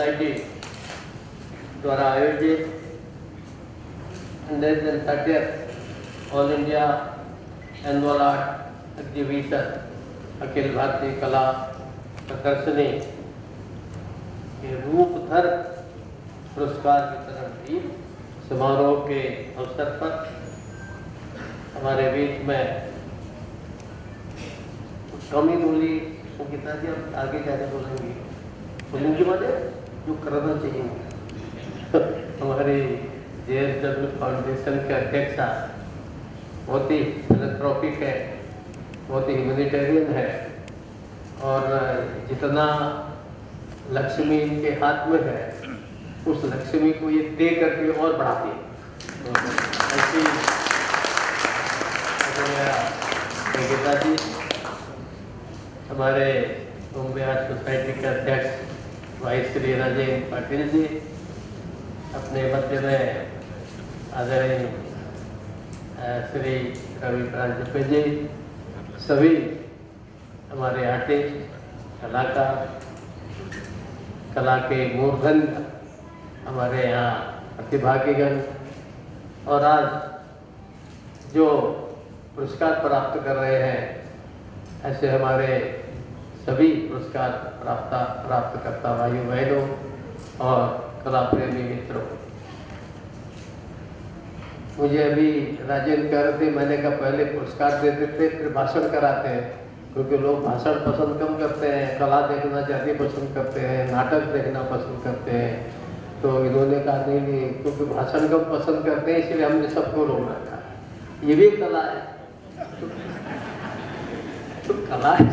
Society द्वारा आयोजित 130th all India annual art exhibition अखिल भारतीय कला प्रदर्शनी के रूपधर पुरस्कार वितरण भी समारोह के अवसर पर हमारे बीच में कमी बोली संगीता जी, अब आगे जाके बोलेंगी, बोलेंगी माने जो करना चाहिए। हमारे JSW फाउंडेशन के अध्यक्ष बहुत ही फिलैंथ्रोपिक है, बहुत ही ह्यूमैनिटेरियन है और जितना लक्ष्मी इनके हाथ में है उस लक्ष्मी को ये दे करके और बढ़ाती है। ऐसी संगीता जी, हमारे बॉम्बे आर्ट सोसाइटी के अध्यक्ष भाई श्री राजेंद्र पाटिल जी, अपने मध्य में आदरणीय श्री रवि प्रांजपे जी, सभी हमारे आर्टिस्ट, कलाकार, कला के मूर्धन्य हमारे यहाँ प्रतिभागीगण और आज जो पुरस्कार प्राप्त कर रहे हैं ऐसे हमारे सभी पुरस्कार प्राप्त करता भाइयों बहनों और कला प्रेमी मित्रों। मुझे अभी राजेंद्र कह रहे थे, मैंने कहा पहले पुरस्कार देते थे फिर भाषण कराते हैं, क्योंकि लोग भाषण पसंद कम करते हैं, कला देखना ज़्यादा पसंद करते हैं, नाटक देखना पसंद करते हैं। तो इन्होंने कहा नहीं, क्योंकि भाषण कम पसंद करते हैं इसलिए हमने सबको रोक रखा। ये भी कला है, तो कला है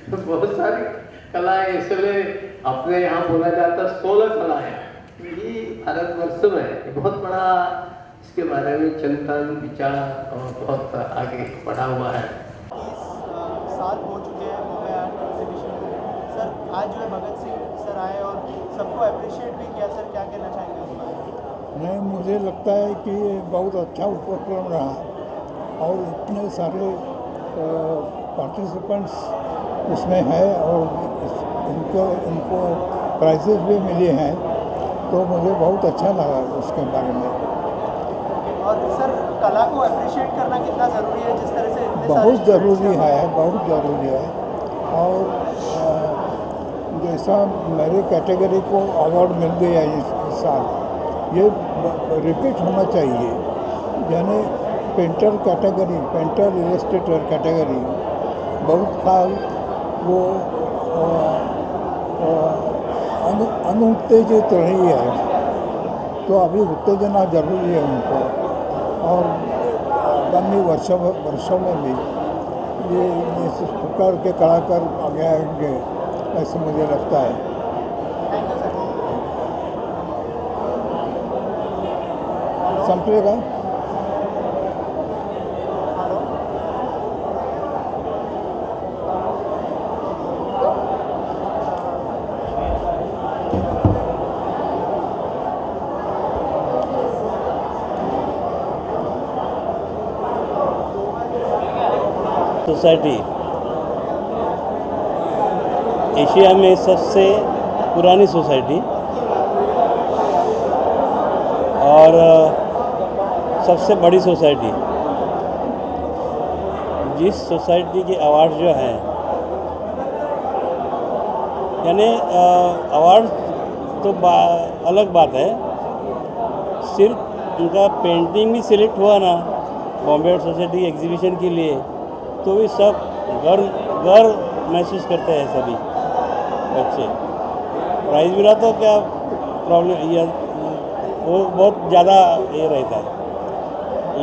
तो बहुत सारी कला है, इसलिए अपने यहाँ बोला जाता 16 कला है। ये भारतवर्ष में बहुत बड़ा इसके बारे में चिंतन विचार और बहुत आगे बढ़ा हुआ है। 30 साल हो चुके हैं बॉम्बे आर्ट एग्जीबिशन में। सर आज जो है भगत सिंह सर आए और सबको अप्रिशिएट भी किया। सर क्या कहना चाहेंगे उस बारे में? नहीं, मुझे लगता है कि ये बहुत अच्छा उपक्रम रहा और इतने सारे पार्टिसिपेंट्स उसमें है और इनको प्राइजेस भी मिले हैं, तो मुझे बहुत अच्छा लगा उसके बारे में। और सर कला को अप्रिशिएट करना कितना ज़रूरी है, जिस तरह से बहुत ज़रूरी है, बहुत ज़रूरी है। और जैसा मेरे कैटेगरी को अवार्ड मिल गया इस साल, ये रिपीट होना चाहिए। यानी painter category, painter Illustrator category बहुत साल वो अनुत्तेजित रही है, तो अभी उत्तेजना जरूरी है उनको। और आगामी वर्षों में भी ये इस प्रकार के कलाकार आगे आएंगे ऐसे मुझे लगता है। संपलेगा। सोसाइटी एशिया में सबसे पुरानी सोसाइटी और सबसे बड़ी सोसाइटी। जिस सोसाइटी के अवार्ड जो हैं, यानी अवार्ड तो अलग बात है, सिर्फ उनका पेंटिंग भी सिलेक्ट हुआ ना बॉम्बे आर्ट सोसाइटी एग्जीबिशन के लिए, तो भी सब गर्व महसूस करते हैं सभी बच्चे। प्राइज़ मिला तो क्या प्रॉब्लम, या वो बहुत ज़्यादा ये रहता है।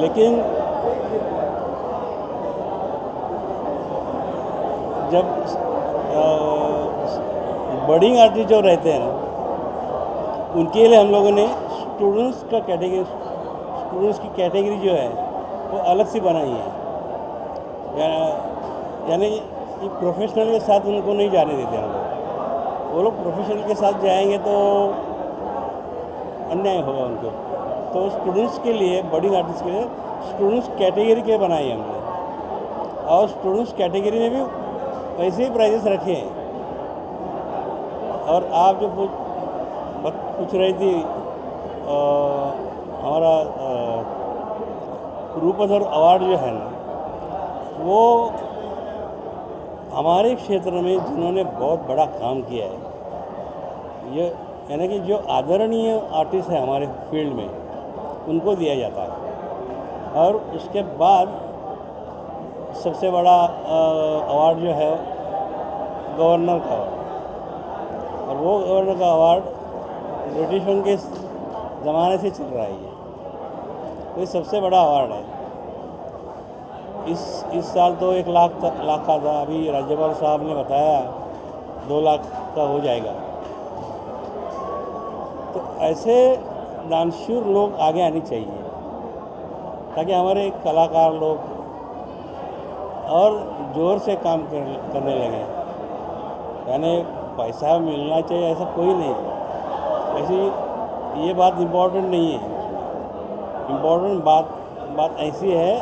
लेकिन जब बडिंग आर्टिस्ट जो रहते हैं उनके लिए हम लोगों ने स्टूडेंट्स की कैटेगरी जो है वो अलग से बनाई है। यानी कि प्रोफेशनल के साथ उनको नहीं जाने देते हम लोग। वो लोग प्रोफेशनल के साथ जाएंगे तो अन्याय होगा उनको। तो स्टूडेंट्स के लिए, बडिंग आर्टिस्ट के लिए स्टूडेंट्स कैटेगरी के बनाए हमने, और स्टूडेंट्स कैटेगरी में भी वैसे ही प्राइजेस रखे हैं। और आप जो बात पूछ रही थी हमारा रूपधर अवार्ड जो है ना, वो हमारे क्षेत्र में जिन्होंने बहुत बड़ा काम किया है, ये यानी कि जो आदरणीय आर्टिस्ट है हमारे फील्ड में, उनको दिया जाता है। और उसके बाद सबसे बड़ा अवार्ड जो है गवर्नर का अवार्ड, और वो गवर्नर का अवार्ड ब्रिटिशों के ज़माने से चल रहा है। ये तो सबसे बड़ा अवार्ड है। इस साल तो 1 लाख का था, अभी राज्यपाल साहब ने बताया 2 लाख का हो जाएगा। तो ऐसे दानशूर लोग आगे आने चाहिए ताकि हमारे कलाकार लोग और ज़ोर से काम करने लगे। यानी पैसा मिलना चाहिए ऐसा कोई नहीं है, ऐसी ये बात इम्पोर्टेंट नहीं है। इम्पोर्टेंट बात ऐसी है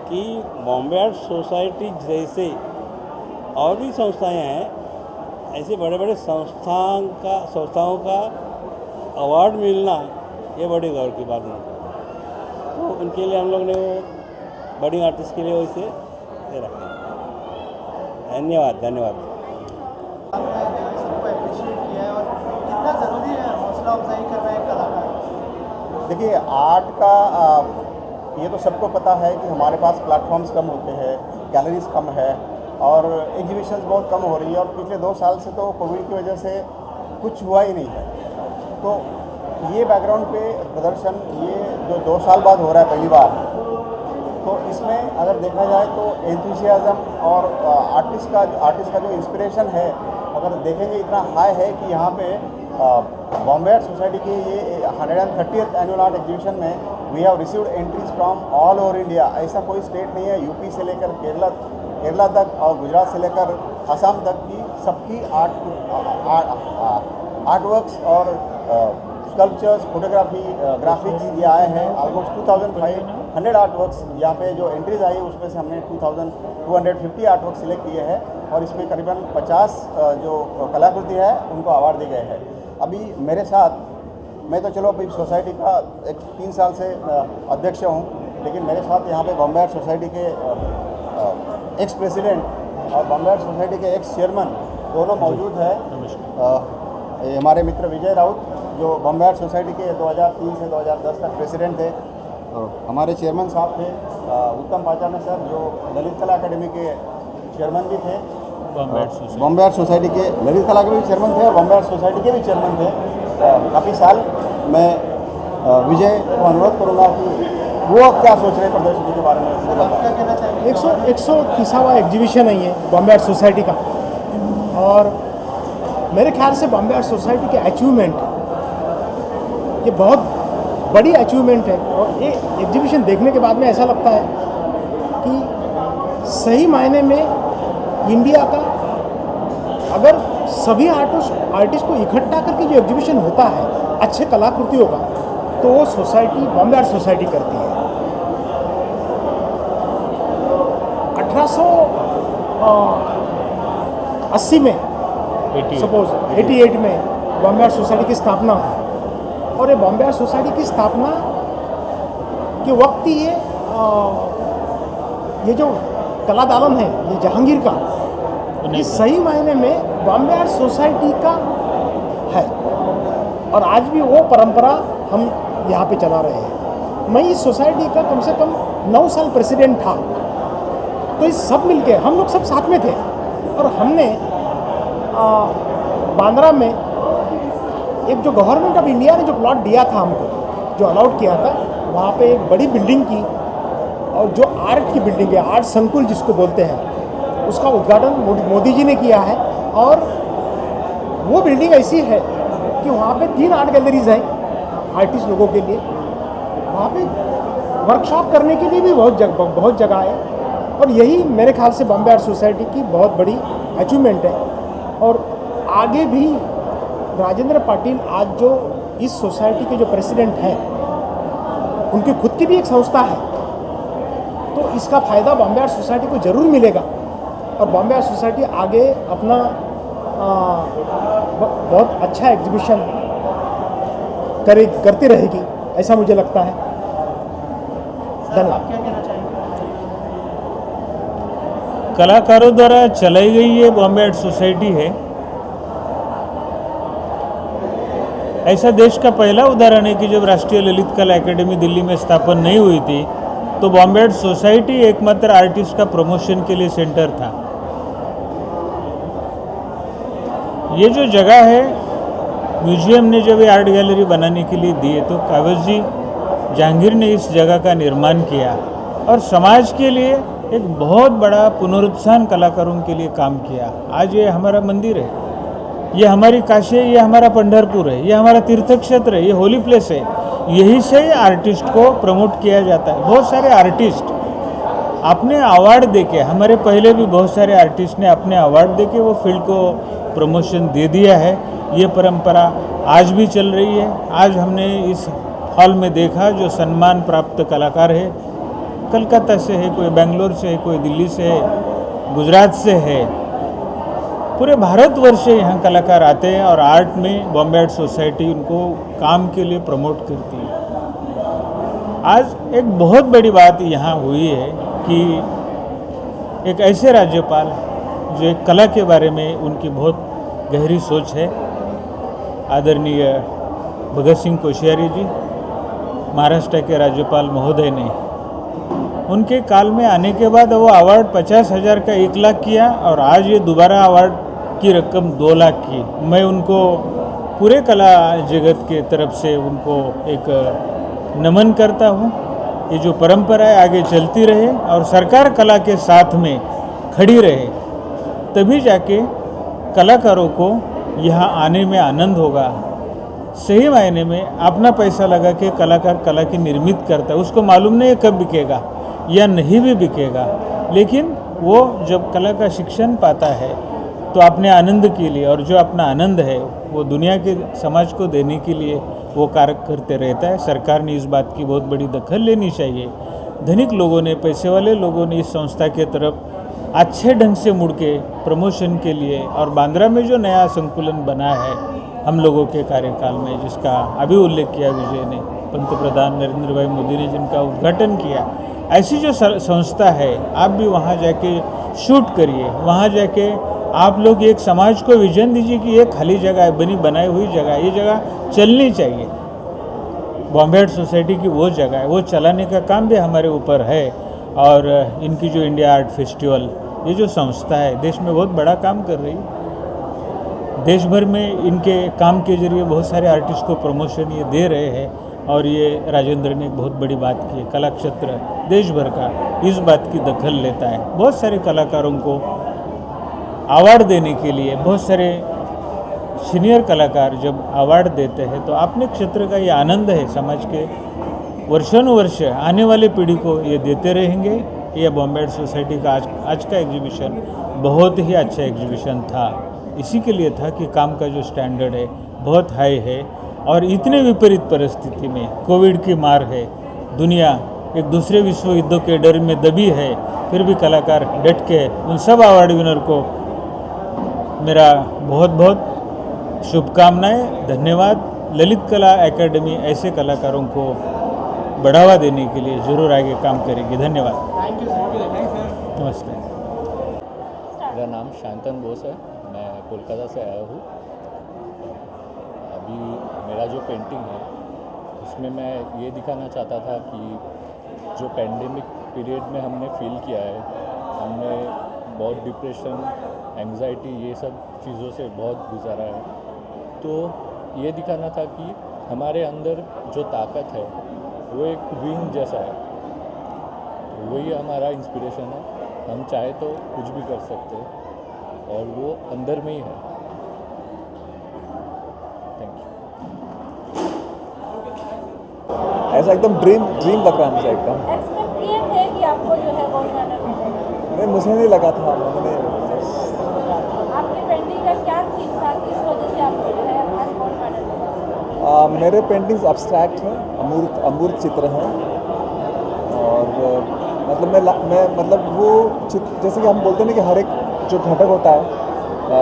कि बॉम्बे आर्ट सोसाइटी जैसे और भी संस्थाएं हैं, ऐसे बड़े बड़े संस्थाओं का अवार्ड मिलना ये बड़ी गौरव की बात है। तो उनके लिए हम लोग ने वो बड़ी आर्टिस्ट के लिए वैसे दे रखा है। धन्यवाद। आपने सबको अप्रिशिएट किया है और कितना ज़रूरी है हौसला अफजाई करना एक कलाकार? देखिए, आर्ट का ये तो सबको पता है कि हमारे पास प्लेटफॉर्म्स कम होते हैं, गैलरीज कम है और एग्जीबिशंस बहुत कम हो रही है। और पिछले 2 साल से तो कोविड की वजह से कुछ हुआ ही नहीं है। तो ये बैकग्राउंड पे प्रदर्शन ये जो 2 साल बाद हो रहा है पहली बार, तो इसमें अगर देखा जाए तो एंथुसियाज़म और आर्टिस्ट का जो इंस्पिरेशन है, अगर देखेंगे इतना हाई है कि यहाँ पे बॉम्बे आर्ट सोसाइटी की ये 130th एनुअल आर्ट एग्जीबिशन में we have received entries from all over India. ऐसा कोई स्टेट नहीं है, यूपी से लेकर केरला तक और गुजरात से लेकर असम तक की सबकी आर्टवर्क्स और स्कल्पचर्स, फोटोग्राफी, ग्राफिक्स ये आए हैं। ऑलमोस्ट 2500 आर्टवर्क्स यहाँ पे जो एंट्रीज आई उसमें से हमने 2250 आर्टवर्क सिलेक्ट किए हैं और इसमें करीबन 50 जो कलाकृति है उनको अवार्ड दिए गए हैं। अभी मेरे साथ, मैं तो चलो अभी सोसाइटी का 3 साल से अध्यक्ष हूँ, लेकिन मेरे साथ यहाँ पे बॉम्बे आर्ट सोसाइटी के एक्स प्रेसिडेंट और बॉम्बे आर्ट सोसाइटी के एक्स चेयरमैन दोनों मौजूद है। हमारे मित्र विजय राउत जो बॉम्बे आर्ट सोसाइटी के 2003 से 2010 तक प्रेसिडेंट थे। हमारे चेयरमैन साहब थे उत्तम पाचाने सर, जो ललित कला अकेडमी के चेयरमैन भी थे, बॉम्बे आर्ट सोसाइटी के ललित कला के भी चेयरमैन थे और बॉम्बे आर्ट सोसाइटी के भी चेयरमैन थे काफ़ी साल। मैं विजय को अनुरोध करूँगा कि वो क्या सोच रहे हैं प्रदर्शनी के बारे में, क्या कहना चाहिए? 130वां एग्जीबिशन है ये बॉम्बे आर्ट सोसाइटी का, और मेरे ख्याल से बॉम्बे आर्ट सोसाइटी के अचीवमेंट ये बहुत बड़ी अचीवमेंट है। और ये एग्जीबिशन देखने के बाद में ऐसा लगता है कि सही मायने में इंडिया का अगर सभी आर्टिस्ट को इकट्ठा करके जो एग्जीबिशन होता है अच्छे कलाकृतियों का, तो वो सोसाइटी बॉम्बे आर्ट सोसाइटी करती है। 1880 में सपोज 88 में बॉम्बे आर्ट सोसाइटी की स्थापना हुई, और ये बॉम्बे आर्ट सोसाइटी की स्थापना के वक्त ही ये जो कला दालन है ये जहांगीर का, ये सही मायने में बॉम्बे आर्ट सोसाइटी का है, और आज भी वो परंपरा हम यहाँ पे चला रहे हैं। मैं इस सोसाइटी का कम से कम 9 साल प्रेसिडेंट था, तो इस सब मिलके हम लोग सब साथ में थे, और हमने बांद्रा में एक जो गवर्नमेंट ऑफ इंडिया ने जो प्लॉट दिया था हमको, जो अलाउड किया था, वहाँ पे एक बड़ी बिल्डिंग की, और जो आर्ट की बिल्डिंग है, आर्ट संकुल जिसको बोलते हैं, उसका उद्घाटन मोदी जी ने किया है। और वो बिल्डिंग ऐसी है कि वहाँ पे 3 आर्ट गैलरीज हैं आर्टिस्ट लोगों के लिए, वहाँ पे वर्कशॉप करने के लिए भी बहुत जगह है, और यही मेरे ख्याल से बॉम्बे आर्ट सोसाइटी की बहुत बड़ी अचीवमेंट है। और आगे भी राजेंद्र पाटिल आज जो इस सोसाइटी के जो प्रेसिडेंट हैं, उनकी खुद की भी एक संस्था है, तो इसका फ़ायदा बॉम्बे आर्ट सोसाइटी को ज़रूर मिलेगा, और बॉम्बे आर्ट सोसाइटी आगे अपना बहुत अच्छा एग्जीबिशन करती रहेगी, ऐसा मुझे लगता है। सर आप क्या कहना चाहेंगे? कलाकारों द्वारा चलाई गई ये बॉम्बे आर्ट सोसाइटी है। ऐसा देश का पहला उदाहरण है कि जब राष्ट्रीय ललित कला एकेडमी दिल्ली में स्थापन नहीं हुई थी तो बॉम्बे आर्ट सोसाइटी एकमात्र आर्टिस्ट का प्रमोशन के लिए सेंटर था। ये जो जगह है, म्यूजियम ने जब ये आर्ट गैलरी बनाने के लिए दिए तो कागज जी जहांगीर ने इस जगह का निर्माण किया और समाज के लिए एक बहुत बड़ा पुनरुत्थान कलाकारों के लिए काम किया। आज ये हमारा मंदिर है, ये हमारी काशी है, ये हमारा पंढरपुर है, ये हमारा तीर्थ क्षेत्र है, ये होली प्लेस है। यही से आर्टिस्ट को प्रमोट किया जाता है। बहुत सारे आर्टिस्ट अपने अवार्ड देके, हमारे पहले भी बहुत सारे आर्टिस्ट ने अपने अवार्ड देके वो फील्ड को प्रमोशन दे दिया है। ये परंपरा आज भी चल रही है। आज हमने इस हॉल में देखा जो सम्मान प्राप्त कलाकार है, कलकत्ता से है, कोई बेंगलोर से है, कोई दिल्ली से है, गुजरात से है, पूरे भारतवर्ष से यहाँ कलाकार आते हैं और आर्ट में बॉम्बे आर्ट सोसाइटी उनको काम के लिए प्रमोट करती है। आज एक बहुत बड़ी बात यहाँ हुई है कि एक ऐसे राज्यपाल जो एक कला के बारे में उनकी बहुत गहरी सोच है, आदरणीय भगत सिंह कोश्यारी जी, महाराष्ट्र के राज्यपाल महोदय ने उनके काल में आने के बाद वो अवार्ड 50,000 का 1 लाख किया और आज ये दोबारा अवार्ड की रकम 2 लाख की। मैं उनको पूरे कला जगत के तरफ से उनको एक नमन करता हूँ। ये जो परंपरा है आगे चलती रहे और सरकार कला के साथ में खड़ी रहे, तभी जाके कलाकारों को यहाँ आने में आनंद होगा। सही मायने में अपना पैसा लगा के कलाकार कला की निर्मित करता है, उसको मालूम नहीं है कब बिकेगा या नहीं भी बिकेगा, लेकिन वो जब कला का शिक्षण पाता है तो अपने आनंद के लिए, और जो अपना आनंद है वो दुनिया के समाज को देने के लिए वो कार्य करते रहता है। सरकार ने इस बात की बहुत बड़ी दखल लेनी चाहिए। धनिक लोगों ने, पैसे वाले लोगों ने इस संस्था के तरफ अच्छे ढंग से मुड़ के प्रमोशन के लिए, और बांद्रा में जो नया संकुलन बना है हम लोगों के कार्यकाल में, जिसका अभी उल्लेख किया विजय ने, पंतप्रधान नरेंद्र भाई मोदी ने जिनका उद्घाटन किया, ऐसी जो संस्था है आप भी वहाँ जाके शूट करिए, वहाँ जाके आप लोग एक समाज को विजन दीजिए कि ये खाली जगह है, बनाई हुई जगह है, ये जगह चलनी चाहिए। बॉम्बे आर्ट सोसाइटी की वो जगह है, वो चलाने का काम भी हमारे ऊपर है। और इनकी जो इंडिया आर्ट फेस्टिवल, ये जो संस्था है देश में बहुत बड़ा काम कर रही है। देश भर में इनके काम के जरिए बहुत सारे आर्टिस्ट को प्रमोशन ये दे रहे हैं। और ये राजेंद्र ने एक बहुत बड़ी बात की है, कला क्षेत्र देश भर का इस बात की दखल लेता है। बहुत सारे कलाकारों को अवार्ड देने के लिए, बहुत सारे सीनियर कलाकार जब अवार्ड देते हैं तो अपने क्षेत्र का ये आनंद है, समाज के वर्षानुवर्ष आने वाले पीढ़ी को ये देते रहेंगे। ये बॉम्बे आर्ट सोसाइटी का आज का एग्जीबिशन बहुत ही अच्छा एग्जीबिशन था। इसी के लिए था कि काम का जो स्टैंडर्ड है बहुत हाई है, और इतने विपरीत परिस्थिति में, कोविड की मार है, दुनिया एक दूसरे विश्व युद्धों के डर में दबी है, फिर भी कलाकार डट के उन सब अवार्ड विनर को मेरा बहुत बहुत शुभकामनाएं, धन्यवाद। ललित कला एकेडमी ऐसे कलाकारों को बढ़ावा देने के लिए ज़रूर आगे काम करेगी। धन्यवाद। Thank you sir. नमस्ते। मेरा नाम शांतन बोस है, मैं कोलकाता से आया हूँ। अभी मेरा जो पेंटिंग है उसमें मैं ये दिखाना चाहता था कि जो पेंडेमिक पीरियड में हमने फील किया है, हमने बहुत डिप्रेशन, एंग्जाइटी, ये सब चीज़ों से बहुत गुजारा है। तो ये दिखाना था कि हमारे अंदर जो ताकत है वो एक विंग जैसा है, तो वही हमारा इंस्पिरेशन है। हम चाहे तो कुछ भी कर सकते हैं और वो अंदर में ही है। Thank you. ऐसा एकदम ड्रीम लग रहा है मुझे एकदम। एक्सपेक्ट किए थे कि आपको जो है गोल्ड मेडल मिलेगा? नहीं, मुझे नहीं लगा था। मैंने आपकी पेंटिंग का क्या थीम था, किस वजह से आपको जो है आज गोल्ड मेडल मिला? मेरे पेंटिंग्स अब्स्ट्रैक्ट हैं, अमूर्त चित्र हैं। और मतलब मैं मतलब वो चित्र, जैसे कि हम बोलते हैं ना कि हर एक जो घटक होता है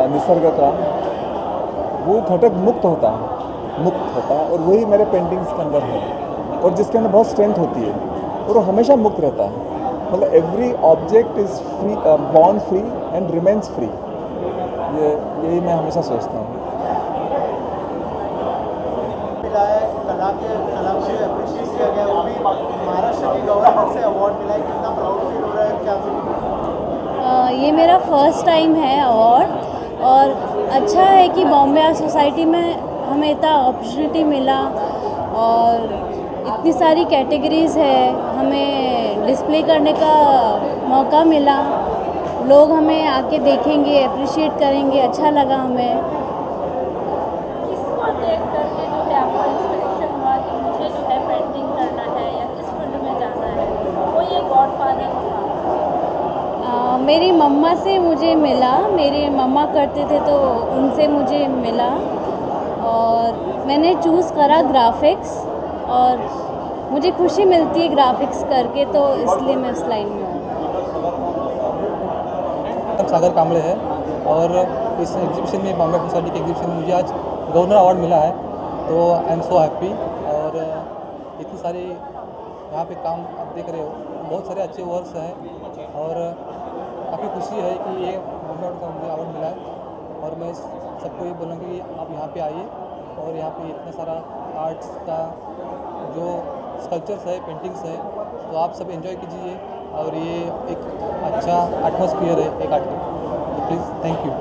निसर्ग का, वो घटक मुक्त होता है। मुक्त होता है, और वही मेरे पेंटिंग्स के अंदर है, और जिसके अंदर बहुत स्ट्रेंथ होती है, और वो हमेशा मुक्त रहता है। मतलब every object is free, born free and remains free. यही मैं हमेशा सोचता हूँ। मिला है कला को अप्रिशिएट किया गया, वो भी महाराष्ट्र की गवर्नमेंट से अवार्ड मिला है, कितना प्राउड फील हो रहा है, क्या फील? ये मेरा फर्स्ट टाइम है अवार्ड, और अच्छा है कि बॉम्बे आर्ट सोसाइटी में हमें इतना अपॉर्चुनिटी मिला, और इतनी सारी कैटेगरीज़ है, हमें डिस्प्ले करने का मौका मिला। लोग हमें आके देखेंगे, अप्रिशिएट करेंगे, अच्छा लगा हमें। किसको देख करके जो है आपको इंस्पिरेशन हुआ कि मुझे जो है पेंटिंग करना है या इस फील्ड में जाना है? कोई एक गॉडफादर था? मेरी मम्मा से मुझे मिला, मेरे मम्मा करते थे तो उनसे मुझे मिला, और मैंने चूज़ करा ग्राफिक्स, और मुझे खुशी मिलती है ग्राफिक्स करके, तो इसलिए मैं उस लाइन में हूँ। सागर कांबळे है, और इस एग्जीबिशन में बॉम्बे आर्ट सोसाइटी के एग्जीबिशन में मुझे आज गवर्नर अवार्ड मिला है, तो आई एम सो हैप्पी। और इतनी सारी यहाँ पे काम आप देख रहे हो, बहुत सारे अच्छे वर्क्स हैं, और काफ़ी खुशी है कि ये बॉम्बे आर्ट का मुझे अवार्ड मिला है। और मैं सबको ये बोलूँगी कि आप यहाँ पे आइए, और यहाँ पे इतना सारा आर्ट्स का जो स्कल्पचर्स है, पेंटिंग्स है, तो आप सब एंजॉय कीजिए, और ये एक अच्छा एटमॉस्फेयर है एक आर्ट का। तो प्लीज़, थैंक यू।